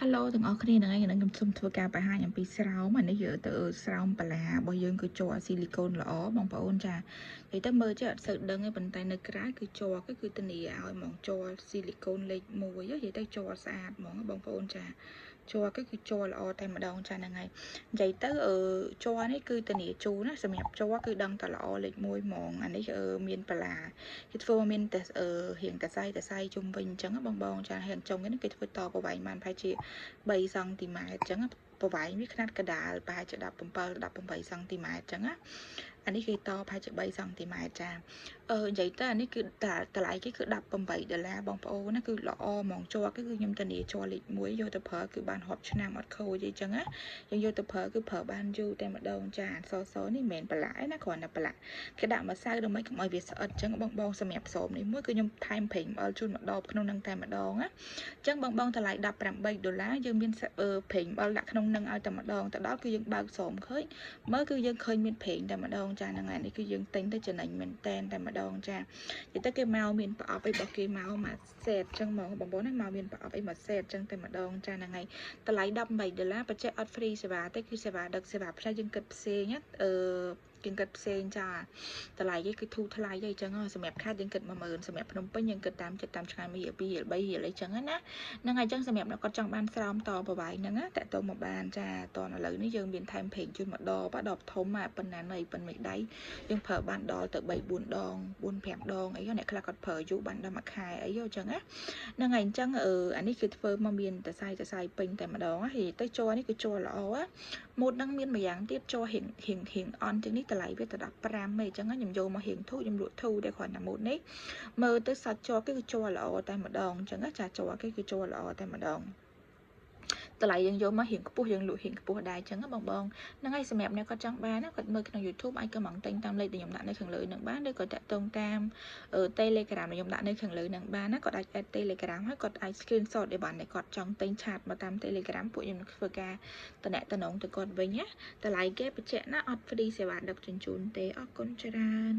Hello ទាំងអស់គ្នាថ្ងៃនេះខ្ញុំសូមធ្វើការបង្ហាញអំពីស្រោមអានេះយកទៅស្រោមបាឡារបស់យើងគឺជ័រស៊ីលីកូនល្អបងប្អូនចានិយាយទៅមើលចេះអត់សូវដឹងទេប៉ុន្តែនៅក្រៅគឺជ័រគឺធានាឲ្យហ្មងជ័រស៊ីលីកូនលេខ1និយាយទៅជ័រស្អាតហ្មងបងប្អូនចាជ័រគឺជ័រល្អតែម្ដងចាហ្នឹងហើយនិយាយទៅជ័រនេះគឺធានាជូរណាសម្រាប់ជ័រគឺដឹងតែល្អលេខ1ហ្មងអានេះមានបាឡាគេធ្វើមានតែរៀងតសៃជុំវិញអញ្ចឹងបងចាហើយចុងនេះគេធ្វើតប្រវែងបានប្រហែលជា3សង់ទីម៉ែត្រអញ្ចឹងប្រវែងវាខ្នាតកដាលប្រហែលជា17 សង់ទីម៉ែត្រអញ្ចឹងណាអានេះគេតប្រហែលជា3សង់ទីម៉ែត្រចានិយាយទៅអានេះគឺតម្លៃគេគឺ$18បងប្អូនណាគឺល្អហ្មងជ័រគឺខ្ញុំធានាជ័រលេខ1យកទៅប្រើគឺបានរាប់ឆ្នាំអត់ខូចទេអញ្ចឹងណាយើងយកទៅប្រើគឺប្រើបានយូរតែម្ដងចាសនេះមិនមែនប្រឡាក់ទេណាគ្រាន់តែប្រឡាក់គេដាក់ម្សៅដើម្បីកុំឲ្យវាស្អិតអញ្ចឹងបងសម្រាប់ផ្សំនេះមួយគឺខ្ញុំថែមប្រេងអំបិលជូនម្ដងក្នុងនឹងតែម្ដងណាអញ្ចឹងបងតម្លៃ$18យើងមានប្រេងអំបិលដាក់ក្នុងនឹងឲ្យតែម្ដងទៅដល់គឺយើងបើកស្រោមឃើញមើលគឺយើងឃើញមានប្រេងតែម្ដងចាហ្នឹងហើយនេះគឺយើងទិញទៅចំណេញមែនតែម្ដងចានិយាយទៅគេមកមានប្រអប់អីរបស់គេមកមួយសេតអញ្ចឹងហ្មងបងប្អូនមកមានប្រអប់អីមួយសេតអញ្ចឹងតែម្ដងចាហ្នឹងហើយតម្លៃ$18បច្ចេកអត់ free សេវាទេគឺសេវាដឹកសេវាផ្ទះយើងគិតផ្សេងណាយើងគិតផ្សេងចាតម្លៃគេគឺធូរថ្លៃអីចឹងសម្រាប់ខេត្តយើងគិត10000សម្រាប់ភ្នំពេញយើងគិតតាមចិត្តតាមឆ្ងាយ1រៀល2រៀល3រៀលអីចឹងណាហ្នឹងហើយចឹងសម្រាប់អ្នកគាត់ចង់បានស្រោមតប្រវែងហ្នឹងណាតាក់ទងមកបានចាតឥឡូវនេះយើងមានថែមប្រេងជូនម្ដងបាទដល់ធំប៉ុណ្ណាណីប៉ុណ្ណេះដៃយើងប្រើបានដល់ទៅ3 4ដង4 5ដងអីអ្នកខ្លះគាត់ប្រើយូរបានដល់មួយខែអីចឹងណាហ្នឹងហើយអញ្ចឹងអានេះគឺធ្វើមកមានតសៃពេញតែម្ដងហើយទៅជ័រនេះគឺជ័រល្អម៉ូតហ្នឹងមានម្យ៉ាងទៀតជ័ររៀងអន់ជាងនេះតម្លៃវាទៅ15ទេអញ្ចឹងខ្ញុំយកមករៀងធូរខ្ញុំលក់ធូរតែគ្រាន់តែម៉ូតនេះមើលទៅសាច់ជ័រគឺជ័រល្អតែម្ដងអញ្ចឹងចាជ័រគឺជ័រល្អតែម្ដងតម្លៃយើងយកមករៀងខ្ពស់យើងលក់រៀងខ្ពស់ដែរអញ្ចឹងបងហ្នឹងហើយសម្រាប់អ្នកគាត់ចង់បានណាគាត់មើលក្នុង YouTube អាចកំងទិញតាមលេខដែលខ្ញុំដាក់នៅខាងលើនឹងបានឬក៏តាក់ទងតាមTelegram ដែលខ្ញុំដាក់នៅខាងលើនឹងបានណាគាត់អាច add Telegram ហើយគាត់អាច screenshot ឲ្យបានតែគាត់ចង់ទិញឆាតមកតាម Telegram ពួកខ្ញុំនឹងធ្វើការតំណែងទៅគាត់វិញណាតម្លៃគេបញ្ជាក់ណាអត់ free សេវាដឹកជញ្ជូនទេអរគុណច្រើន